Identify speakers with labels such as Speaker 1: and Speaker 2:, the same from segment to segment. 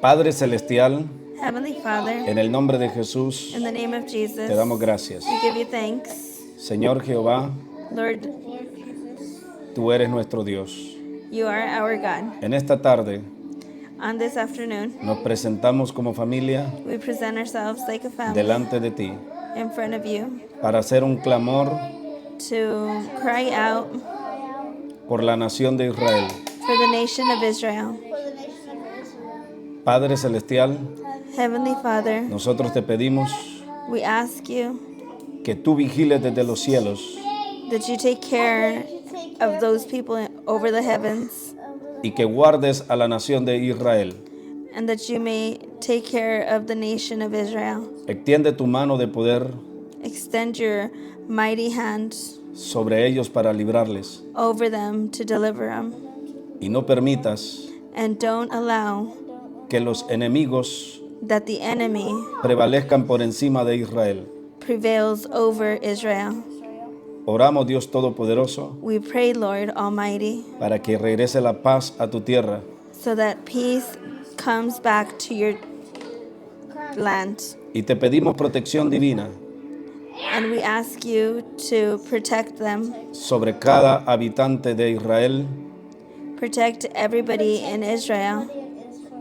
Speaker 1: Padre Celestial,
Speaker 2: Heavenly Father,
Speaker 1: en el nombre de Jesús,
Speaker 2: in the name of Jesus,
Speaker 1: te damos gracias.
Speaker 2: we give you thanks.
Speaker 1: Señor Jehová,
Speaker 2: Lord,
Speaker 1: tú eres nuestro Dios.
Speaker 2: you are our God.
Speaker 1: En esta tarde
Speaker 2: On this afternoon,
Speaker 1: nos presentamos como familia
Speaker 2: we present ourselves like a family
Speaker 1: delante de ti
Speaker 2: in front of you
Speaker 1: para hacer un clamor
Speaker 2: to cry out
Speaker 1: por la nación de Israel.
Speaker 2: for the nation of Israel.
Speaker 1: Padre Celestial,
Speaker 2: Heavenly Father,
Speaker 1: nosotros te pedimos
Speaker 2: we ask you
Speaker 1: que tú vigiles desde los cielos
Speaker 2: that you take care of those people over the heavens
Speaker 1: y que guardes a la nación de Israel.
Speaker 2: and that you may take care of the nation of Israel.
Speaker 1: Extiende tu mano de poder
Speaker 2: Extend your mighty hand
Speaker 1: sobre ellos para librarles
Speaker 2: over them to deliver them,
Speaker 1: y no permitas
Speaker 2: and don't allow
Speaker 1: que los enemigos
Speaker 2: that the enemy
Speaker 1: prevalezcan por encima de Israel.
Speaker 2: prevails over Israel.
Speaker 1: Oramos, Dios Todopoderoso,
Speaker 2: We pray, Lord Almighty,
Speaker 1: para que regrese la paz a tu tierra
Speaker 2: so that peace comes back to your land.
Speaker 1: y te pedimos protección divina
Speaker 2: And we ask you to protect them,
Speaker 1: sobre cada habitante de Israel.
Speaker 2: protect everybody in Israel,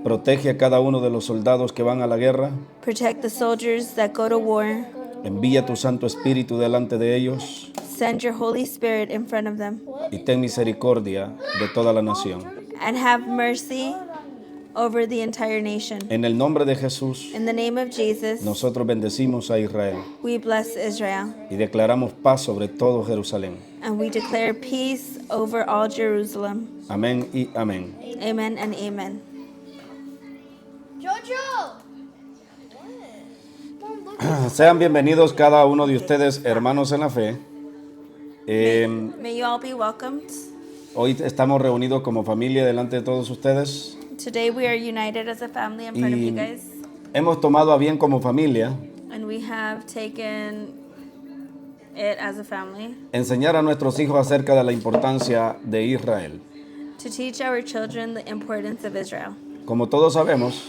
Speaker 1: Protege a cada uno de los soldados que van a la guerra.
Speaker 2: protect the soldiers that go to war.
Speaker 1: Envía tu Santo Espíritu delante de ellos
Speaker 2: Send your Holy Spirit in front of them,
Speaker 1: y ten misericordia de toda la nación.
Speaker 2: and have mercy over the entire nation.
Speaker 1: En el nombre de Jesús,
Speaker 2: In the name of Jesus,
Speaker 1: nosotros bendecimos a Israel
Speaker 2: we bless Israel,
Speaker 1: y declaramos paz sobre todo Jerusalén.
Speaker 2: and we declare peace over all Jerusalem.
Speaker 1: Amén y amén.
Speaker 2: Amen and amen.
Speaker 3: Jojo!
Speaker 1: Sean bienvenidos cada uno de ustedes, hermanos en la fe.
Speaker 2: May you all be welcomed.
Speaker 1: Hoy estamos reunidos como familia delante de todos ustedes
Speaker 2: Today we are united as a family in front of you
Speaker 1: y
Speaker 2: guys,
Speaker 1: hemos tomado a bien como familia
Speaker 2: and we have taken it as a family
Speaker 1: enseñar a nuestros hijos acerca de la importancia de Israel.
Speaker 2: to teach our children the importance of Israel.
Speaker 1: Como todos sabemos,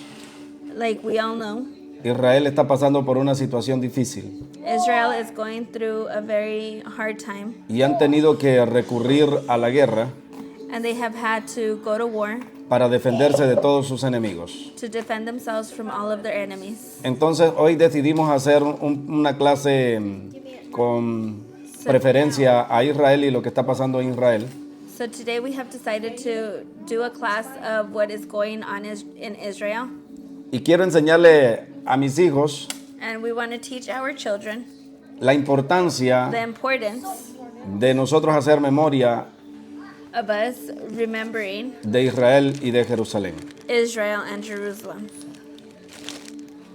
Speaker 2: Like we all know,
Speaker 1: Israel está pasando por una situación difícil
Speaker 2: Israel is going through a very hard time,
Speaker 1: y han tenido que recurrir a la guerra
Speaker 2: and they have had to go to war
Speaker 1: para defenderse de todos sus enemigos.
Speaker 2: to defend themselves from all of their enemies.
Speaker 1: Entonces hoy decidimos hacer una clase con preferencia a Israel y lo que está pasando en Israel.
Speaker 2: So today we have decided to do a class of what is going on in Israel,
Speaker 1: Y quiero enseñarle a mis hijos
Speaker 2: and we want to teach our children
Speaker 1: la importancia
Speaker 2: the importance
Speaker 1: de nosotros hacer memoria
Speaker 2: of us remembering
Speaker 1: de Israel y de Jerusalén.
Speaker 2: Israel and Jerusalem.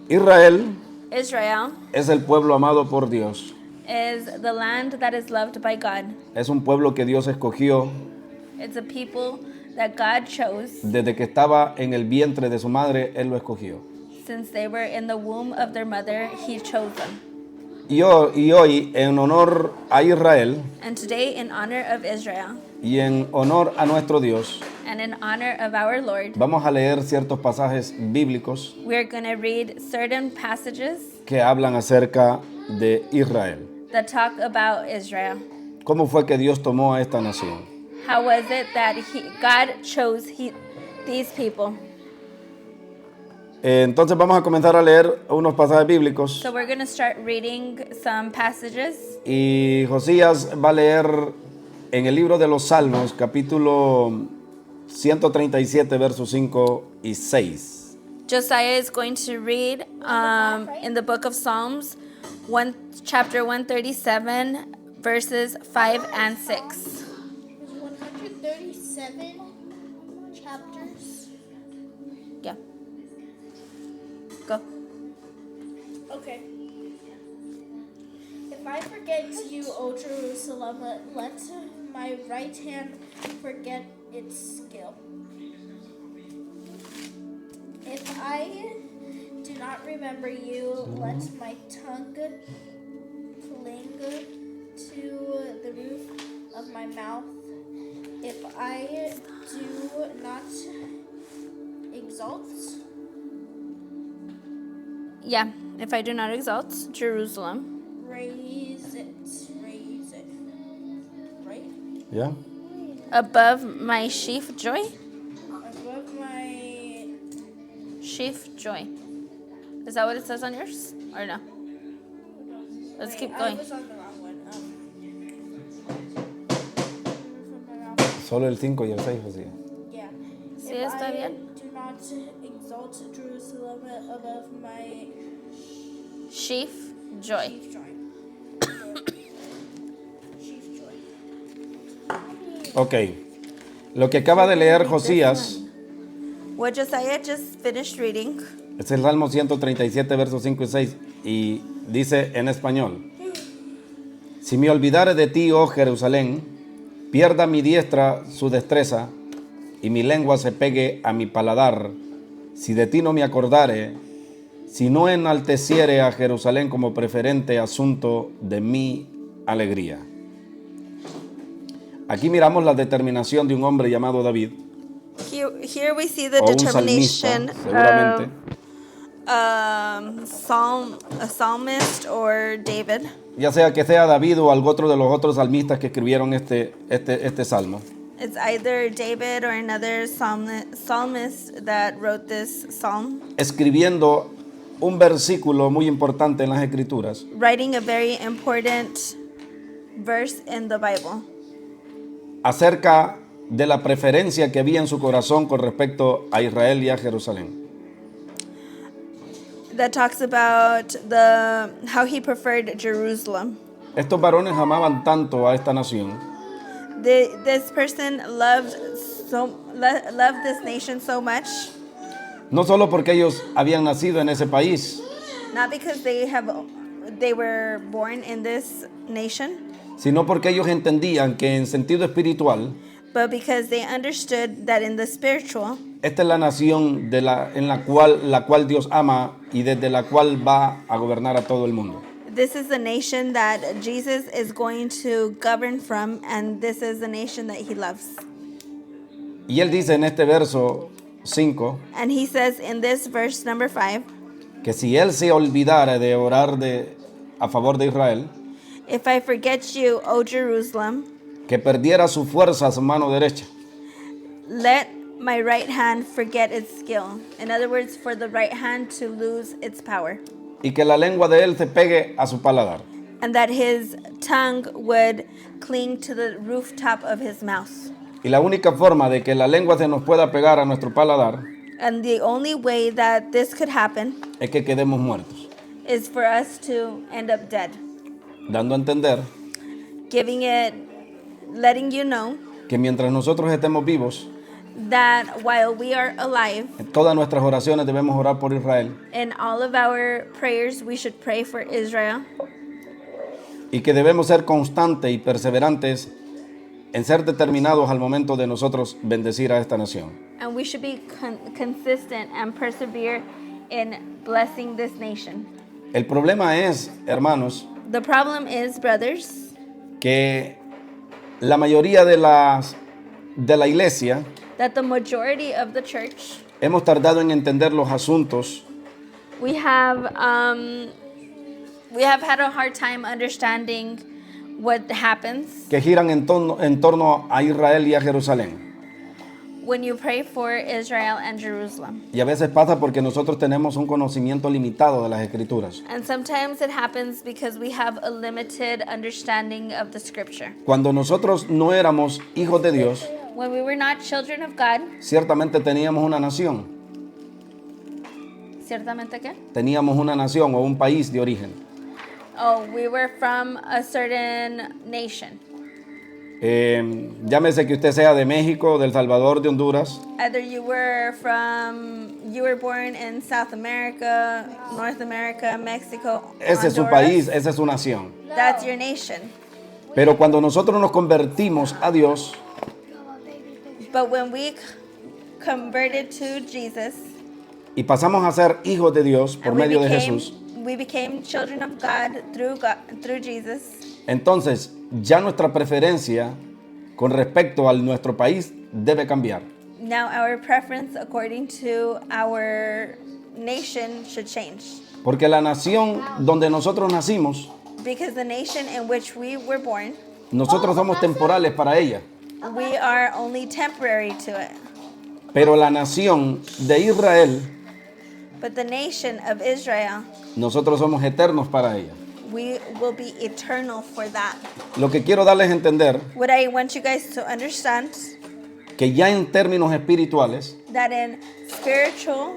Speaker 1: Israel
Speaker 2: Israel
Speaker 1: es el pueblo amado por Dios.
Speaker 2: is the land that is loved by God.
Speaker 1: Es un pueblo que Dios escogió
Speaker 2: It's a people that God chose
Speaker 1: desde que estaba en el vientre de su madre, Él lo escogió.
Speaker 2: since they were in the womb of their mother. He chose them.
Speaker 1: Y hoy, en honor a Israel
Speaker 2: And today, in honor of Israel
Speaker 1: y en honor a nuestro Dios,
Speaker 2: and in honor of our Lord,
Speaker 1: vamos a leer ciertos pasajes bíblicos
Speaker 2: we're going to read certain passages
Speaker 1: que hablan acerca de Israel.
Speaker 2: that talk about Israel.
Speaker 1: ¿Cómo fue que Dios tomó a esta nación?
Speaker 2: How was it that God chose these people?
Speaker 1: Entonces vamos a comenzar a leer unos pasajes bíblicos
Speaker 2: So we're going to start reading some passages.
Speaker 1: y Josías va a leer en el libro de los Salmos, capítulo 137, versos 5 y 6.
Speaker 2: Josiah is going to read in the book of Psalms, chapter 137, verses 5 and 6.
Speaker 3: 137 chapters.
Speaker 2: Yeah. Go.
Speaker 3: Okay. If I forget you, O Jerusalem, let my right hand forget its skill. If I do not remember you, let my tongue cling to the roof of my mouth. If I do not exalt
Speaker 2: Yeah, if I do not exalt Jerusalem.
Speaker 3: Raise it. Right?
Speaker 1: ¿Ya?
Speaker 2: Above my chief joy.
Speaker 3: Above my.
Speaker 2: Chief joy. Is that what it says on yours? Or no? Let's keep
Speaker 3: I
Speaker 2: going.
Speaker 3: was on the wrong one.
Speaker 1: Solo el 5 y el 6, Josías.
Speaker 3: Yeah.
Speaker 2: Sí,
Speaker 3: If
Speaker 2: está
Speaker 3: I
Speaker 2: bien.
Speaker 3: do not exalt Jerusalem above my
Speaker 2: Chief joy.
Speaker 3: chief joy. Chief joy.
Speaker 1: Ok. Lo que acaba de leer Josías
Speaker 2: What Josiah just finished reading
Speaker 1: es el Salmo 137, versos 5 y 6. Y dice en español: Si me olvidare de ti, oh Jerusalén, pierda mi diestra su destreza, y mi lengua se pegue a mi paladar, si de ti no me acordare, si no enalteciere a Jerusalén como preferente asunto de mi alegría. Aquí miramos la determinación de un hombre llamado David,
Speaker 2: Here we see the
Speaker 1: o un salmista,
Speaker 2: determination
Speaker 1: seguramente,
Speaker 2: a psalmist or David.
Speaker 1: ya sea que sea David o algún otro de los otros salmistas que escribieron este salmo.
Speaker 2: It's either David or another psalmist that wrote this psalm,
Speaker 1: Escribiendo un versículo muy importante en las Escrituras,
Speaker 2: writing a very important verse in the Bible
Speaker 1: acerca de la preferencia que había en su corazón con respecto a Israel y a Jerusalén.
Speaker 2: that talks about how he preferred Jerusalem.
Speaker 1: Estos varones amaban tanto a esta nación
Speaker 2: This person loved this nation so much,
Speaker 1: no solo porque ellos habían nacido en ese país,
Speaker 2: not because they were born in this nation,
Speaker 1: sino porque ellos entendían que en sentido espiritual
Speaker 2: but because they understood that in the spiritual,
Speaker 1: esta es la nación en la cual Dios ama y desde la cual va a gobernar a todo el mundo.
Speaker 2: this is the nation that Jesus is going to govern from, and this is the nation that he loves.
Speaker 1: Y él dice en este verso 5
Speaker 2: And he says in this verse number 5,
Speaker 1: que si él se olvidara de orar a favor de Israel,
Speaker 2: if I forget you, O Jerusalem,
Speaker 1: que perdiera su fuerza a su mano derecha.
Speaker 2: let my right hand forget its skill. In other words, for the right hand to lose its power.
Speaker 1: Y que la lengua de él se pegue a su paladar.
Speaker 2: And that his tongue would cling to the rooftop of his mouth.
Speaker 1: Y la única forma de que la lengua se nos pueda pegar a nuestro paladar
Speaker 2: And the only way that this could happen
Speaker 1: es que quedemos muertos.
Speaker 2: is for us to end up dead.
Speaker 1: Dando a entender
Speaker 2: Letting you know
Speaker 1: que mientras nosotros estemos vivos,
Speaker 2: that while we are alive,
Speaker 1: en todas nuestras oraciones debemos orar por Israel.
Speaker 2: in all of our prayers, we should pray for Israel.
Speaker 1: Y que debemos ser constantes y perseverantes en ser determinados al momento de nosotros bendecir a esta nación.
Speaker 2: And we should be consistent and persevere in blessing this nation.
Speaker 1: El problema es, hermanos,
Speaker 2: The problem is, brothers,
Speaker 1: que la mayoría de la iglesia
Speaker 2: that the majority of the church,
Speaker 1: hemos tardado en entender los asuntos
Speaker 2: we have had a hard time understanding what happens
Speaker 1: que giran en torno a Israel y a Jerusalén.
Speaker 2: when you pray for Israel and Jerusalem.
Speaker 1: Y a veces pasa porque nosotros tenemos un conocimiento limitado de las Escrituras.
Speaker 2: And sometimes it happens because we have a limited understanding of the scripture.
Speaker 1: Cuando nosotros no éramos hijos de Dios,
Speaker 2: When we were not children of God,
Speaker 1: ciertamente teníamos una nación.
Speaker 2: ciertamente que?
Speaker 1: Teníamos una nación o un país de origen.
Speaker 2: Oh, we were from a certain nation.
Speaker 1: Llámese que usted sea de México, de El Salvador, de Honduras,
Speaker 2: Either you were born in South America, North America, Mexico,
Speaker 1: ese es su
Speaker 2: Honduras.
Speaker 1: país, esa es su nación.
Speaker 2: That's your nation.
Speaker 1: Pero cuando nosotros nos convertimos a Dios,
Speaker 2: But when we converted to Jesus,
Speaker 1: y pasamos a ser hijos de Dios por
Speaker 2: and we
Speaker 1: medio de
Speaker 2: became,
Speaker 1: Jesús,
Speaker 2: we became children of God through Jesus,
Speaker 1: entonces ya nuestra preferencia con respecto a nuestro país debe cambiar.
Speaker 2: now our preference according to our nation should change.
Speaker 1: Porque la nación donde nosotros nacimos,
Speaker 2: Because the nation in which we were born,
Speaker 1: nosotros somos temporales para ella.
Speaker 2: we are only temporary to it.
Speaker 1: Pero la nación de Israel,
Speaker 2: But the nation of Israel,
Speaker 1: nosotros somos eternos para ella.
Speaker 2: we will be eternal for that.
Speaker 1: Lo que quiero darles a entender,
Speaker 2: What I want you guys to understand,
Speaker 1: que ya en términos espirituales,
Speaker 2: that in spiritual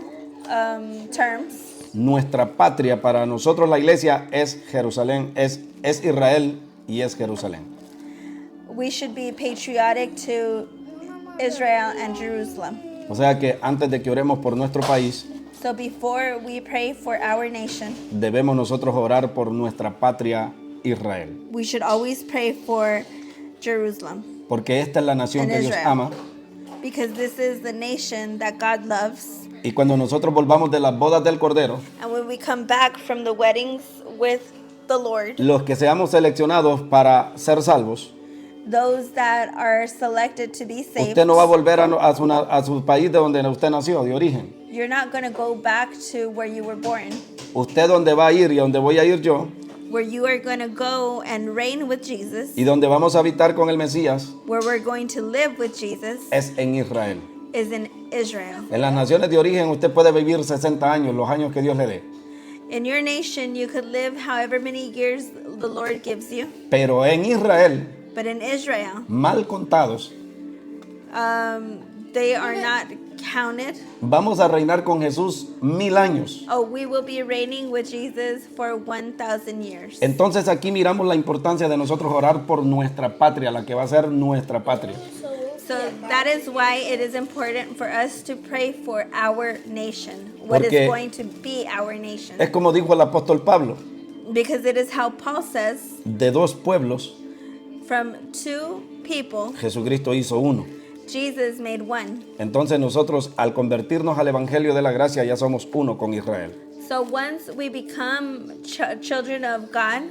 Speaker 2: terms,
Speaker 1: nuestra patria para nosotros la iglesia es Jerusalén, es Israel y es Jerusalén.
Speaker 2: we should be patriotic to Israel and Jerusalem.
Speaker 1: O sea que antes de que oremos por nuestro país,
Speaker 2: So before we pray for our nation,
Speaker 1: debemos nosotros orar por nuestra patria Israel.
Speaker 2: we should always pray for Jerusalem,
Speaker 1: Porque esta es la nación
Speaker 2: And
Speaker 1: que Dios
Speaker 2: Israel.
Speaker 1: ama.
Speaker 2: because this is the nation that God loves.
Speaker 1: Y cuando nosotros volvamos de las bodas del Cordero,
Speaker 2: And when we come back from the weddings with the Lord,
Speaker 1: los que seamos seleccionados para ser salvos,
Speaker 2: those that are selected to be saved,
Speaker 1: usted no va a volver a su país de donde usted nació, de origen.
Speaker 2: you're not going to go back to where you were born.
Speaker 1: Usted donde va a ir y donde voy a ir yo,
Speaker 2: Where you are going to go and reign with Jesus,
Speaker 1: y donde vamos a habitar con el Mesías,
Speaker 2: where we're going to live with Jesus,
Speaker 1: es en Israel.
Speaker 2: is in Israel.
Speaker 1: En las naciones de origen usted puede vivir 60 años, los años que Dios le dé.
Speaker 2: In your nation, you could live however many years the Lord gives you.
Speaker 1: Pero en Israel,
Speaker 2: But in Israel,
Speaker 1: mal contados,
Speaker 2: they are not counted.
Speaker 1: vamos a reinar con Jesús 1000 años.
Speaker 2: Oh, we will be reigning with Jesus for 1,000 years.
Speaker 1: Entonces aquí miramos la importancia de nosotros orar por nuestra patria, la que va a ser nuestra patria.
Speaker 2: So that is why it is important for us to pray for our nation, what is
Speaker 1: Porque
Speaker 2: going to be our nation.
Speaker 1: Es como dijo el apóstol Pablo,
Speaker 2: Because it is how Paul says,
Speaker 1: de dos pueblos,
Speaker 2: from two people,
Speaker 1: Jesucristo hizo uno.
Speaker 2: Jesus made one.
Speaker 1: Entonces nosotros al convertirnos al Evangelio de la Gracia ya somos uno con Israel.
Speaker 2: So once we become children of God,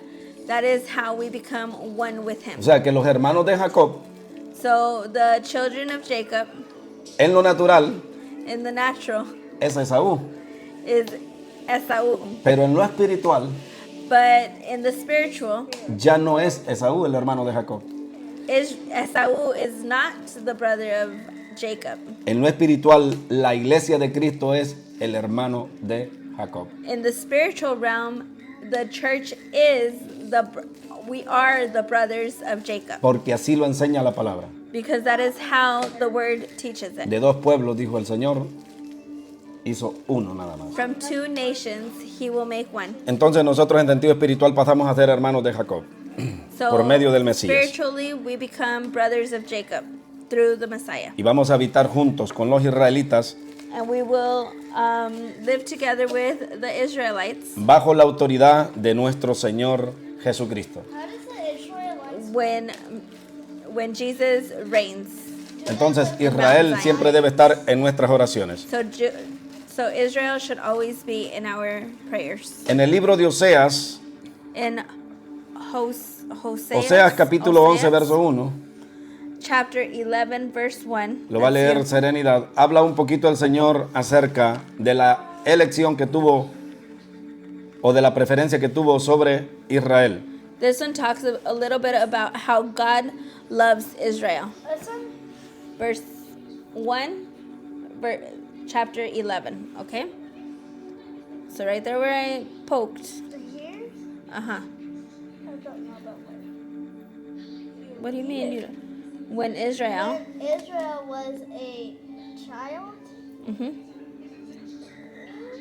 Speaker 2: that is how we become one with Him.
Speaker 1: O sea que los hermanos de Jacob,
Speaker 2: So the children of Jacob,
Speaker 1: en lo natural,
Speaker 2: in the natural,
Speaker 1: es Esaú.
Speaker 2: is Esau.
Speaker 1: Pero en lo espiritual,
Speaker 2: But in the spiritual,
Speaker 1: ya no es Esaú el hermano de Jacob.
Speaker 2: Esau is not the brother of Jacob.
Speaker 1: En lo espiritual, la iglesia de Cristo es el hermano de Jacob.
Speaker 2: In the spiritual realm, the church we are the brothers of Jacob.
Speaker 1: Porque así lo enseña la palabra.
Speaker 2: Because that is how the word teaches it.
Speaker 1: De dos pueblos, dijo el Señor, hizo uno nada más.
Speaker 2: From two nations, He will make one.
Speaker 1: Entonces nosotros en sentido espiritual pasamos a ser hermanos de Jacob.
Speaker 2: So
Speaker 1: Por medio del Mesías.
Speaker 2: spiritually, we become brothers of Jacob through the Messiah.
Speaker 1: Y vamos a habitar juntos con los israelitas
Speaker 2: And we will live together with the Israelites
Speaker 1: bajo la autoridad de nuestro Señor Jesucristo.
Speaker 3: How does the Israelites
Speaker 2: when Jesus reigns.
Speaker 1: Entonces Israel siempre debe estar en nuestras oraciones.
Speaker 2: So Israel should always be in our prayers.
Speaker 1: En el libro de Oseas,
Speaker 2: In
Speaker 1: Oseas capítulo 11, verso 1,
Speaker 2: chapter 11, verse 1.
Speaker 1: lo va a
Speaker 2: That's
Speaker 1: leer
Speaker 2: you.
Speaker 1: Serenidad. Habla un poquito el Señor acerca de la elección que tuvo o de la preferencia que tuvo sobre Israel.
Speaker 2: This one talks a little bit about how God loves Israel.
Speaker 3: listen?
Speaker 2: Verse 1, chapter 11, okay? So right there where I poked.
Speaker 3: Here?
Speaker 2: Uh-huh.
Speaker 3: I don't know about where.
Speaker 2: What do you mean? When Israel,
Speaker 3: When Israel was a child,
Speaker 2: mhm,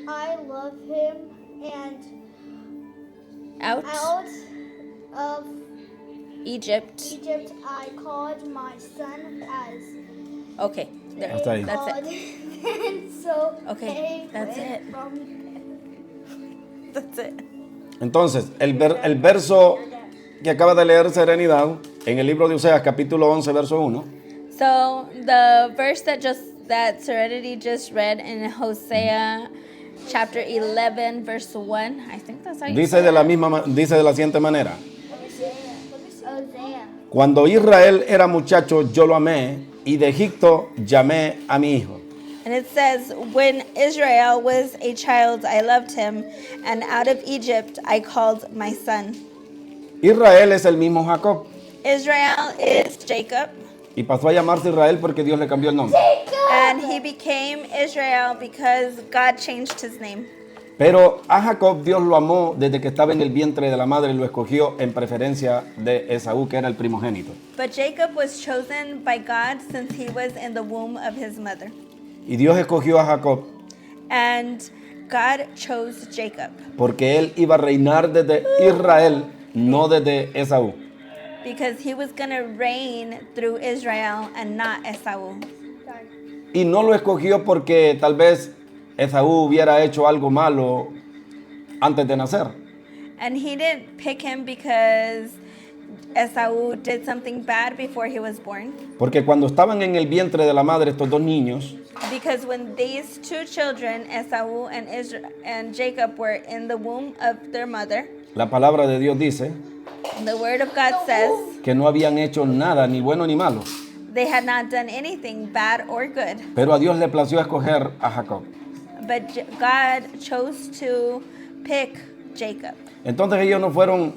Speaker 3: I love him, and
Speaker 2: out
Speaker 3: out of
Speaker 2: Egypt.
Speaker 3: Egypt I called my son as
Speaker 2: Okay, there.
Speaker 1: Hasta ahí.
Speaker 2: That's
Speaker 3: God.
Speaker 2: it.
Speaker 3: And so
Speaker 2: Okay,
Speaker 3: they
Speaker 2: that's
Speaker 3: went
Speaker 2: it.
Speaker 3: from
Speaker 2: That's it.
Speaker 1: Entonces, el verso que acaba de leer Serenidad en el libro de Oseas capítulo 11, verso 1,
Speaker 2: So the verse that Serenity just read in Hosea chapter 11 verse 1, I think that's how you
Speaker 1: dice
Speaker 2: say
Speaker 1: de la
Speaker 2: it.
Speaker 1: dice de la siguiente manera:
Speaker 3: Hosea.
Speaker 1: Cuando Israel era muchacho, yo lo amé, y de Egipto llamé a mi hijo.
Speaker 2: And it says, when Israel was a child, I loved him, and out of Egypt I called my son.
Speaker 1: Israel es el mismo Jacob.
Speaker 2: Israel is Jacob,
Speaker 1: Y pasó a llamarse Israel porque Dios le cambió el nombre.
Speaker 2: and he became Israel because God changed his name.
Speaker 1: Pero a Jacob Dios lo amó desde que estaba en el vientre de la madre y lo escogió en preferencia de Esaú, que era el primogénito.
Speaker 2: But Jacob was chosen by God since he was in the womb of his mother.
Speaker 1: Y Dios escogió a Jacob
Speaker 2: And God chose Jacob
Speaker 1: porque él iba a reinar desde Israel, no desde Esaú.
Speaker 2: because he was going to reign through Israel and not Esau.
Speaker 1: Y no lo escogió porque tal vez Esaú hubiera hecho algo malo antes de nacer.
Speaker 2: And he didn't pick him because Esau did something bad before he was born.
Speaker 1: Porque cuando estaban en el vientre de la madre estos dos niños,
Speaker 2: Because when these two children, Esau and Jacob, were in the womb of their mother,
Speaker 1: la palabra de Dios dice
Speaker 2: the word of God says
Speaker 1: que no habían hecho nada, ni bueno ni malo.
Speaker 2: they had not done anything bad or good.
Speaker 1: Pero a Dios le plació escoger a Jacob.
Speaker 2: But God chose to pick Jacob.
Speaker 1: Entonces ellos no fueron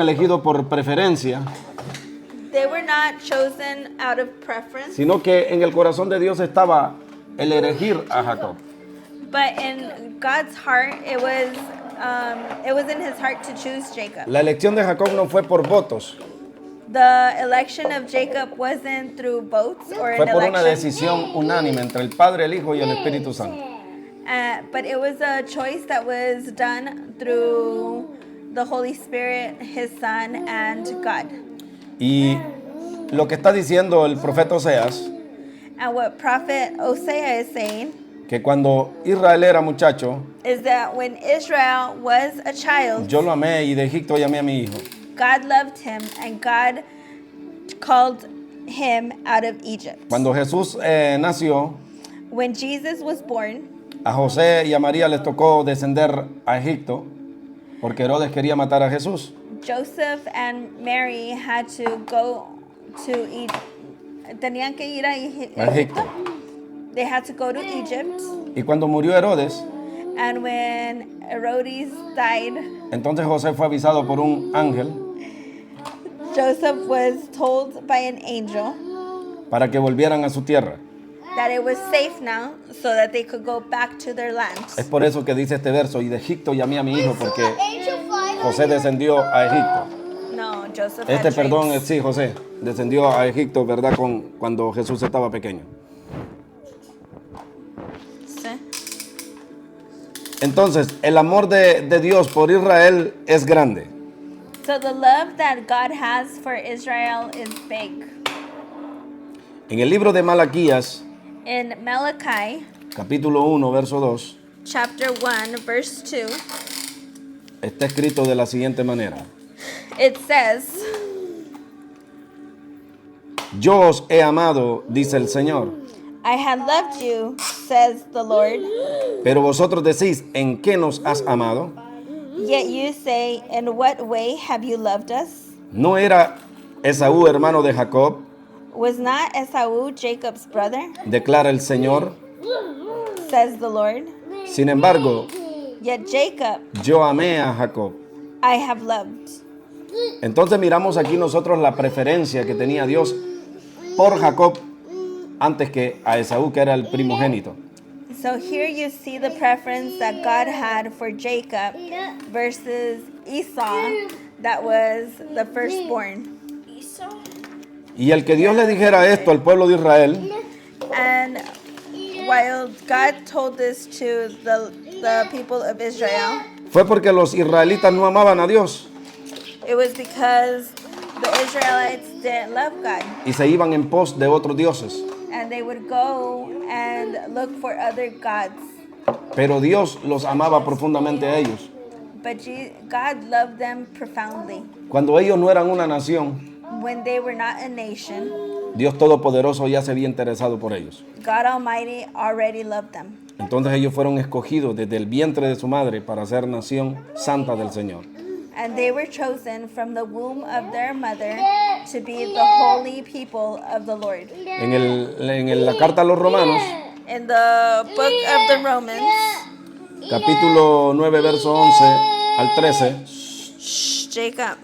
Speaker 1: elegidos por preferencia,
Speaker 2: They were not chosen out of preference,
Speaker 1: sino que en el corazón de Dios estaba el elegir a Jacob.
Speaker 2: but in God's heart, it was in his heart to choose Jacob.
Speaker 1: La elección de Jacob no fue por votos,
Speaker 2: The election of Jacob wasn't through votes or
Speaker 1: fue
Speaker 2: an
Speaker 1: por una
Speaker 2: election,
Speaker 1: decisión unánime entre el Padre, el Hijo y el Espíritu Santo.
Speaker 2: but it was a choice that was done through the Holy Spirit, his Son, and God.
Speaker 1: Y lo que está diciendo el profeta Oseas,
Speaker 2: And what prophet Hosea is saying
Speaker 1: que cuando Israel era muchacho,
Speaker 2: is that when Israel was a child,
Speaker 1: yo lo amé y de Egipto llamé a mi hijo.
Speaker 2: God loved him and God called him out of Egypt.
Speaker 1: Cuando Jesús nació,
Speaker 2: When Jesus was born,
Speaker 1: a José y a María les tocó descender a Egipto porque Herodes quería matar a Jesús.
Speaker 2: Joseph and Mary had to go to Egypt. Tenían que ir a
Speaker 1: Egipto.
Speaker 2: They had to go to Egypt.
Speaker 1: Y cuando murió Herodes,
Speaker 2: And when Herodes died,
Speaker 1: entonces José fue avisado por un ángel
Speaker 2: Joseph was told by an angel
Speaker 1: para que volvieran a su tierra.
Speaker 2: that it was safe now so that they could go back to their land.
Speaker 1: Es por eso que dice este verso, y de Egipto llamé a mi hijo, porque José descendió a Egipto.
Speaker 2: No, Joseph had
Speaker 1: Perdón,
Speaker 2: dreams.
Speaker 1: sí, José descendió a Egipto, ¿verdad? Cuando Jesús estaba pequeño.
Speaker 2: Sí.
Speaker 1: Entonces, el amor de Dios por Israel es grande.
Speaker 2: So the love that God has for Israel is big.
Speaker 1: En el libro de Malaquías,
Speaker 2: In Malachi,
Speaker 1: capítulo 1, verso 2,
Speaker 2: chapter 1, verse 2,
Speaker 1: está escrito de la siguiente manera.
Speaker 2: it says,
Speaker 1: Yo os he amado, dice el Señor,
Speaker 2: I have loved you, says the Lord.
Speaker 1: pero vosotros decís, ¿en qué nos has amado?
Speaker 2: Yet you say, in what way have you loved us?
Speaker 1: ¿No era Esaú hermano de Jacob?
Speaker 2: Was not Esau Jacob's brother?
Speaker 1: Declara el Señor.
Speaker 2: Says the Lord.
Speaker 1: Sin embargo,
Speaker 2: Yet Jacob
Speaker 1: yo amé a Jacob.
Speaker 2: I have loved.
Speaker 1: Entonces miramos aquí nosotros la preferencia que tenía Dios por Jacob antes que a Esaú, que era el primogénito.
Speaker 2: So here you see the preference that God had for Jacob versus Esau, that was the firstborn.
Speaker 3: Esau?
Speaker 1: Y el que Dios le dijera esto al pueblo de Israel
Speaker 2: And while God told this to the people of Israel,
Speaker 1: fue porque los israelitas no amaban a Dios
Speaker 2: it was because the Israelites didn't love God.
Speaker 1: y se iban en pos de otros dioses.
Speaker 2: And they would go and look for other gods.
Speaker 1: Pero Dios los amaba profundamente a ellos.
Speaker 2: But God loved them profoundly.
Speaker 1: Cuando ellos no eran una nación,
Speaker 2: When they were not a nation,
Speaker 1: Dios Todopoderoso ya se había interesado por ellos.
Speaker 2: God Almighty already loved them.
Speaker 1: Entonces ellos fueron escogidos desde el vientre de su madre para ser nación santa del Señor.
Speaker 2: And they were chosen from the womb of their mother to be the holy people of the Lord.
Speaker 1: En la carta a los Romanos,
Speaker 2: In the book of the Romans,
Speaker 1: capítulo 9, verso 11 al 13,
Speaker 2: Jacob.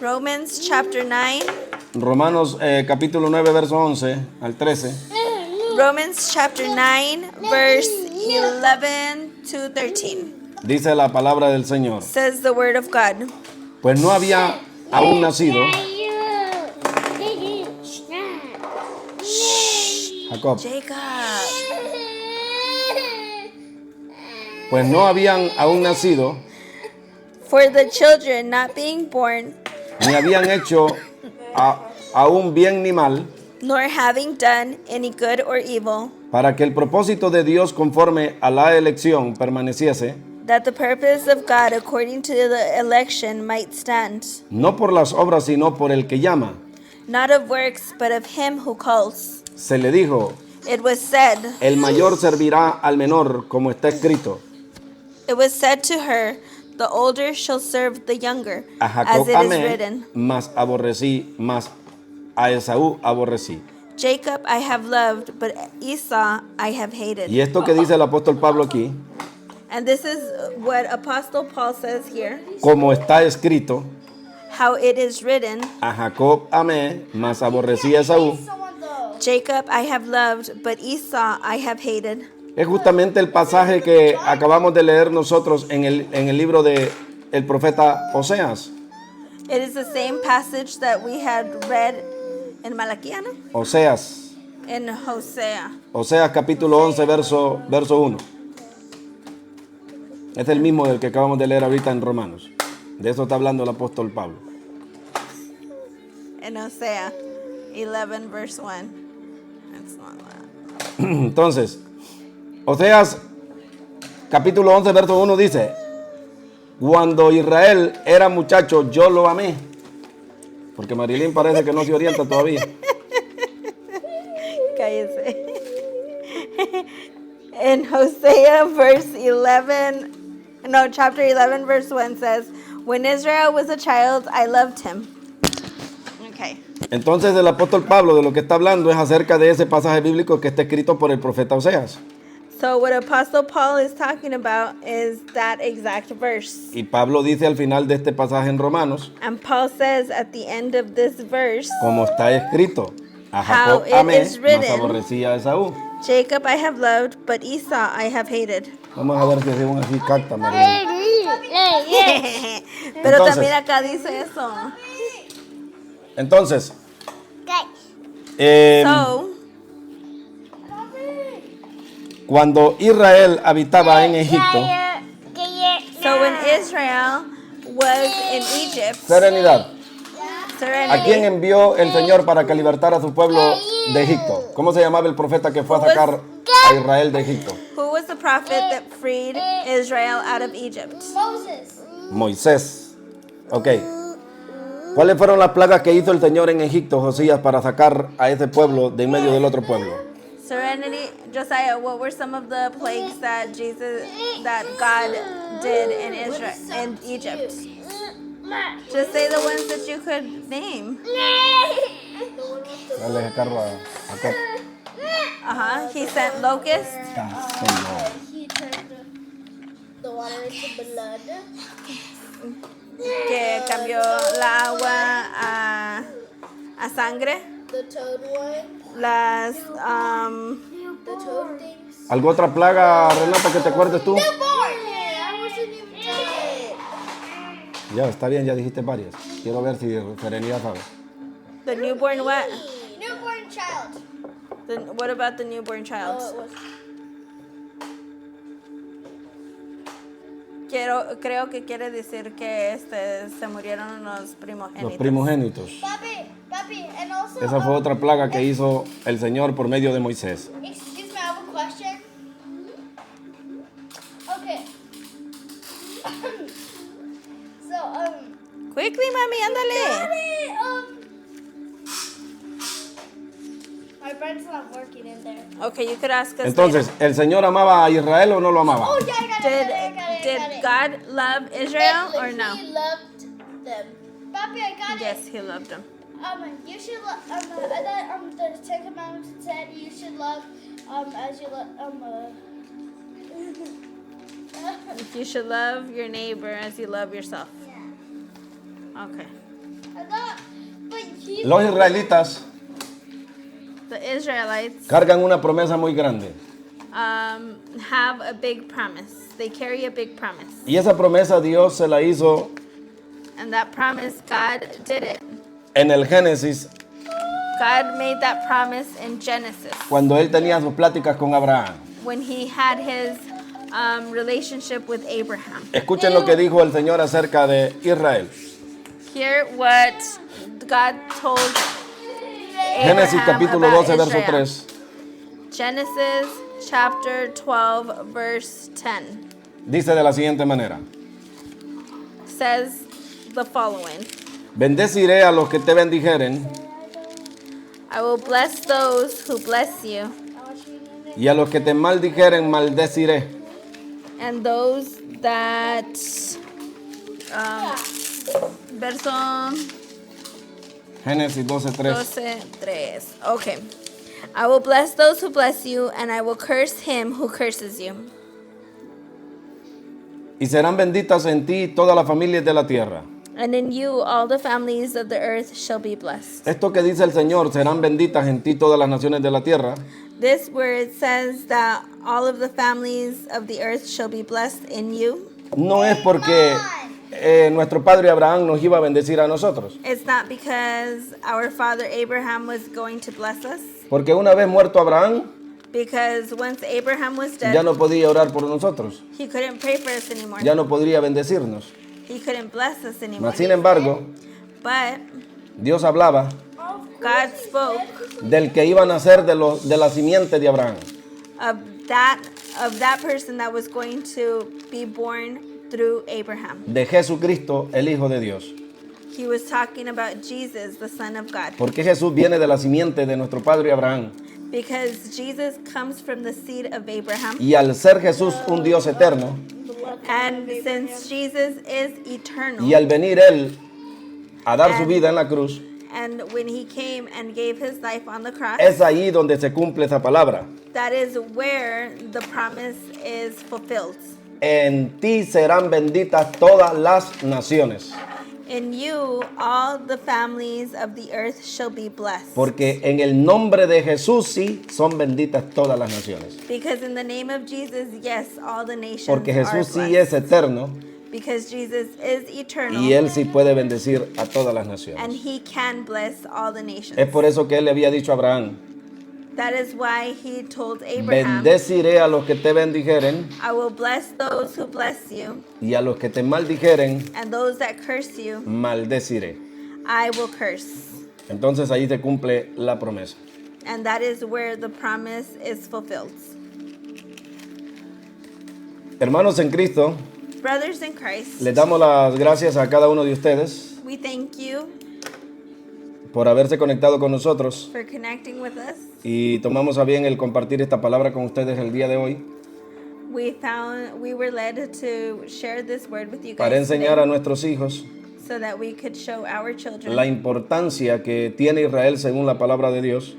Speaker 2: Romans chapter 9.
Speaker 1: Romanos capítulo 9, verso 11 al 13,
Speaker 2: Romans chapter 9, verse 11 to 13.
Speaker 1: dice la palabra del Señor.
Speaker 2: Says the word of God.
Speaker 1: Pues no había aún nacido Jacob.
Speaker 2: Jacob.
Speaker 1: Pues no habían aún nacido,
Speaker 2: For the children not being born,
Speaker 1: ni habían hecho aún bien ni mal,
Speaker 2: nor having done any good or evil,
Speaker 1: para que el propósito de Dios conforme a la elección permaneciese,
Speaker 2: that the purpose of God according to the election might stand,
Speaker 1: no por las obras, sino por el que llama.
Speaker 2: not of works, but of him who calls.
Speaker 1: Se le dijo,
Speaker 2: It was said,
Speaker 1: el mayor servirá al menor, como está escrito.
Speaker 2: it was said to her, the older shall serve the younger,
Speaker 1: A
Speaker 2: as
Speaker 1: Jacob
Speaker 2: it is
Speaker 1: amé,
Speaker 2: written,
Speaker 1: mas aborrecí, mas a Esaú aborrecí.
Speaker 2: Jacob I have loved, but Esau I have hated.
Speaker 1: Y esto que dice el apóstol Pablo aquí,
Speaker 2: And this is what Apostle Paul says here,
Speaker 1: como está escrito,
Speaker 2: how it is written,
Speaker 1: a Jacob amé, mas aborrecí a Esaú.
Speaker 3: Someone though.
Speaker 2: Jacob I have loved, but Esau I have hated.
Speaker 1: Es justamente el pasaje que acabamos de leer nosotros en el libro de el profeta Oseas.
Speaker 2: It is the same passage that we had read in Malachi, ¿no?
Speaker 1: Oseas.
Speaker 2: In Hosea.
Speaker 1: Oseas capítulo 11, verso 1. Es el mismo del que acabamos de leer ahorita en Romanos. De eso está hablando el apóstol Pablo.
Speaker 2: In Hosea 11 verse 1. It's not that.
Speaker 1: Entonces, Oseas capítulo 11, verso 1 dice, cuando Israel era muchacho, yo lo amé. Porque Marilyn parece que no se orienta todavía.
Speaker 2: Cállese. In Hosea chapter 11 verse 1 says, when Israel was a child, I loved him. Okay.
Speaker 1: Entonces el apóstol Pablo de lo que está hablando es acerca de ese pasaje bíblico que está escrito por el profeta Oseas.
Speaker 2: So what Apostle Paul is talking about is that exact verse.
Speaker 1: Y Pablo dice al final de este pasaje en Romanos,
Speaker 2: And Paul says at the end of this verse,
Speaker 1: como está escrito, a
Speaker 2: How
Speaker 1: Jacob
Speaker 2: it
Speaker 1: amé,
Speaker 2: is written.
Speaker 1: mas aborrecí a Esaú.
Speaker 2: Jacob I have loved, but Esau I have hated.
Speaker 1: Vamos a ver si hacemos así carta, Marilyn.
Speaker 2: Pero
Speaker 1: Entonces-
Speaker 2: también acá dice eso.
Speaker 1: Entonces,
Speaker 2: So,
Speaker 1: cuando Israel habitaba en Egipto,
Speaker 2: so when Israel was in Egypt,
Speaker 1: serenidad, ¿a quién
Speaker 2: serenity,
Speaker 1: envió el Señor para que libertara a su pueblo de Egipto? ¿Cómo se llamaba el profeta que fue a sacar a Israel de Egipto?
Speaker 2: who was the prophet that freed Israel out of Egypt?
Speaker 3: Moses.
Speaker 1: Moisés. Ok. ¿Cuáles fueron las plagas que hizo el Señor en Egipto, Josías, para sacar a ese pueblo de en medio del otro pueblo?
Speaker 2: Serenity, Josiah, what were some of the plagues that God did in Israel, in Egypt? Just say the ones that you could name.
Speaker 1: Dale ese carro a Jacob.
Speaker 2: He sent locusts.
Speaker 3: He turned the water into blood.
Speaker 2: Que cambió la agua a sangre.
Speaker 3: The toad one.
Speaker 2: Las,
Speaker 3: The toad things.
Speaker 1: ¿Alguna otra plaga, Renata, que te acuerdes tú?
Speaker 3: I wasn't even done.
Speaker 1: Ya, está bien, ya dijiste varias. Quiero ver si Serenidad sabe.
Speaker 2: the newborn what?
Speaker 3: Newborn child.
Speaker 2: What about the newborn
Speaker 3: Oh,
Speaker 2: child?
Speaker 3: it was.
Speaker 2: Creo que quiere decir que se murieron los primogénitos.
Speaker 1: Los primogénitos.
Speaker 3: Papi, and also.
Speaker 1: Esa fue otra plaga que hizo el Señor por medio de Moisés.
Speaker 3: Excuse me, I have a question. Okay. So,
Speaker 2: Quickly, mami, ándale.
Speaker 3: Daddy, my brain's not working in there.
Speaker 2: Okay, you could ask us
Speaker 1: Entonces, ¿el Señor amaba a Israel o no lo amaba?
Speaker 3: Oh, yeah, I got it.
Speaker 2: later. Did God love Israel or no?
Speaker 3: He loved them. Papi, I got
Speaker 2: Yes, he loved them.
Speaker 3: You should love. The Ten Commandments said you should love as you love
Speaker 2: You should love your neighbor as you love yourself.
Speaker 3: Yeah.
Speaker 2: Okay.
Speaker 3: I thought, but he.
Speaker 1: Los israelitas
Speaker 2: The Israelites
Speaker 1: cargan una promesa muy grande.
Speaker 2: have a big promise. They carry a big promise.
Speaker 1: Y esa promesa Dios se la hizo
Speaker 2: And that promise, God did it.
Speaker 1: en el Génesis
Speaker 2: God made that promise in Genesis
Speaker 1: cuando él tenía sus pláticas con Abraham.
Speaker 2: when he had his relationship with Abraham.
Speaker 1: Escuchen lo que dijo el Señor acerca de Israel.
Speaker 2: Hear what God told
Speaker 1: Génesis
Speaker 2: Abraham
Speaker 1: capítulo
Speaker 2: about
Speaker 1: 12, verso
Speaker 2: Israel.
Speaker 1: 3.
Speaker 2: Genesis chapter 12, verse 10
Speaker 1: Dice de la siguiente manera.
Speaker 2: says the following.
Speaker 1: Bendeciré a los que te bendijeren
Speaker 2: I will bless those who bless you,
Speaker 1: y a los que te maldijeren maldeciré.
Speaker 2: and those that verso
Speaker 1: Génesis 12:3.
Speaker 2: 12:3. Okay. I will bless those who bless you, and I will curse him who curses you.
Speaker 1: Y serán benditas en ti todas las familias de la tierra.
Speaker 2: And in you all the families of the earth shall be blessed.
Speaker 1: Esto que dice el Señor, serán benditas en ti todas las naciones de la tierra,
Speaker 2: This where it says that all of the families of the earth shall be blessed in you,
Speaker 1: no es porque nuestro padre Abraham nos iba a bendecir a nosotros.
Speaker 2: it's not because our father Abraham was going to bless us,
Speaker 1: Porque una vez muerto Abraham,
Speaker 2: because once Abraham was dead,
Speaker 1: ya no podía orar por nosotros,
Speaker 2: he couldn't pray for us anymore.
Speaker 1: ya no podría bendecirnos.
Speaker 2: He couldn't bless us anymore.
Speaker 1: Mas, sin embargo,
Speaker 2: But
Speaker 1: Dios hablaba
Speaker 2: God spoke
Speaker 1: del que iba a nacer de la simiente de Abraham.
Speaker 2: of that person that was going to be born through Abraham.
Speaker 1: De Jesucristo, el Hijo de Dios.
Speaker 2: He was talking about Jesus, the Son of God,
Speaker 1: Porque Jesús viene de la simiente de nuestro padre Abraham.
Speaker 2: because Jesus comes from the seed of Abraham.
Speaker 1: Y al ser Jesús un Dios eterno,
Speaker 2: And since Jesus is eternal,
Speaker 1: y al venir Él a dar su vida en la cruz,
Speaker 2: and when he came and gave his life on the cross,
Speaker 1: es ahí donde se cumple esa palabra.
Speaker 2: that is where the promise is fulfilled.
Speaker 1: En ti serán benditas todas las naciones.
Speaker 2: In you, all the families of the earth shall be blessed.
Speaker 1: Porque en el nombre de Jesús sí son benditas todas las naciones.
Speaker 2: Because in the name of Jesus, yes, all the nations
Speaker 1: Porque
Speaker 2: are
Speaker 1: Jesús sí
Speaker 2: blessed.
Speaker 1: es eterno
Speaker 2: Because Jesus is eternal,
Speaker 1: y Él sí puede bendecir a todas las
Speaker 2: and
Speaker 1: naciones.
Speaker 2: he can bless all the nations.
Speaker 1: Es por eso que Él le había dicho a Abraham,
Speaker 2: That is why he told Abraham,
Speaker 1: bendeciré a los que te bendijeren
Speaker 2: I will bless those who bless you,
Speaker 1: y a los que te maldijeren
Speaker 2: and those that curse you,
Speaker 1: maldeciré.
Speaker 2: I will curse.
Speaker 1: Entonces ahí se cumple la promesa.
Speaker 2: And that is where the promise is fulfilled.
Speaker 1: Hermanos en Cristo,
Speaker 2: Brothers in Christ,
Speaker 1: les damos las gracias a cada uno de ustedes
Speaker 2: we thank you
Speaker 1: por haberse conectado con nosotros
Speaker 2: for connecting with us.
Speaker 1: y tomamos a bien el compartir esta palabra con ustedes el día de hoy
Speaker 2: We were led to share this word with you
Speaker 1: para
Speaker 2: guys
Speaker 1: enseñar a
Speaker 2: today,
Speaker 1: nuestros hijos
Speaker 2: so that we could show our children
Speaker 1: la importancia que tiene Israel según la palabra de Dios.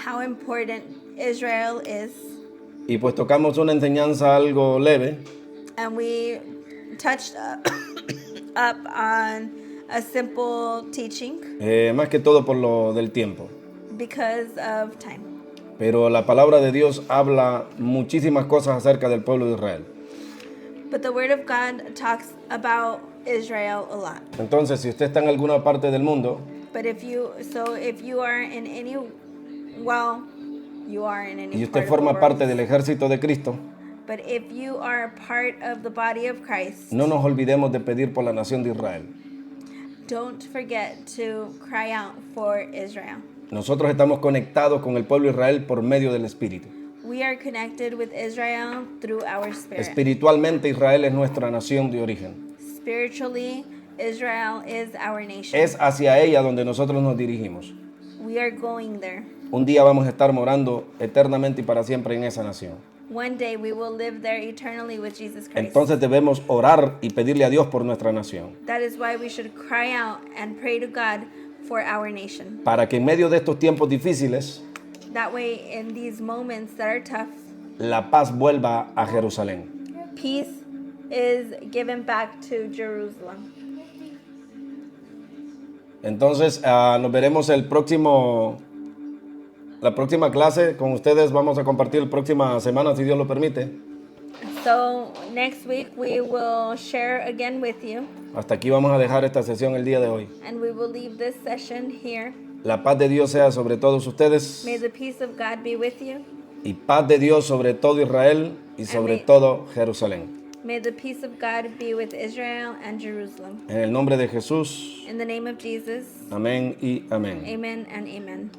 Speaker 2: how important Israel is.
Speaker 1: Y pues tocamos una enseñanza algo leve,
Speaker 2: And we touched up on a simple teaching
Speaker 1: más que todo por lo del tiempo.
Speaker 2: because of time.
Speaker 1: Pero la palabra de Dios habla muchísimas cosas acerca del pueblo de Israel.
Speaker 2: But the word of God talks about Israel a lot.
Speaker 1: Entonces, si usted está en alguna parte del mundo
Speaker 2: But if you are in any, well, you are in any
Speaker 1: y
Speaker 2: part
Speaker 1: usted
Speaker 2: of the
Speaker 1: forma
Speaker 2: world.
Speaker 1: parte del ejército de Cristo,
Speaker 2: But if you are a part of the body of Christ,
Speaker 1: no nos olvidemos de pedir por la nación de Israel.
Speaker 2: don't forget to cry out for Israel.
Speaker 1: Nosotros estamos conectados con el pueblo de Israel por medio del Espíritu.
Speaker 2: We are connected with Israel through our spirit.
Speaker 1: Espiritualmente, Israel es nuestra nación de origen.
Speaker 2: Spiritually, Israel is our nation.
Speaker 1: Es hacia ella donde nosotros nos dirigimos.
Speaker 2: We are going there.
Speaker 1: Un día vamos a estar morando eternamente y para siempre en esa nación.
Speaker 2: One day we will live there eternally with Jesus Christ.
Speaker 1: Entonces debemos orar y pedirle a Dios por nuestra nación,
Speaker 2: That is why we should cry out and pray to God for our nation.
Speaker 1: para que en medio de estos tiempos difíciles
Speaker 2: That way, in these moments that are tough,
Speaker 1: la paz vuelva a Jerusalén.
Speaker 2: peace is given back to Jerusalem.
Speaker 1: Entonces nos veremos la próxima clase con ustedes. Vamos a compartir la próxima semana, si Dios lo permite.
Speaker 2: So next week we will share again with you,
Speaker 1: Hasta aquí vamos a dejar esta sesión el día de hoy.
Speaker 2: and we will leave this session here.
Speaker 1: La paz de Dios sea sobre todos ustedes
Speaker 2: May the peace of God be with you.
Speaker 1: y paz de Dios sobre todo Israel y sobre
Speaker 2: Amén.
Speaker 1: todo Jerusalén.
Speaker 2: May the peace of God be with Israel and Jerusalem.
Speaker 1: En el nombre de Jesús,
Speaker 2: In the name of Jesus,
Speaker 1: amén y amén.
Speaker 2: amen and amen.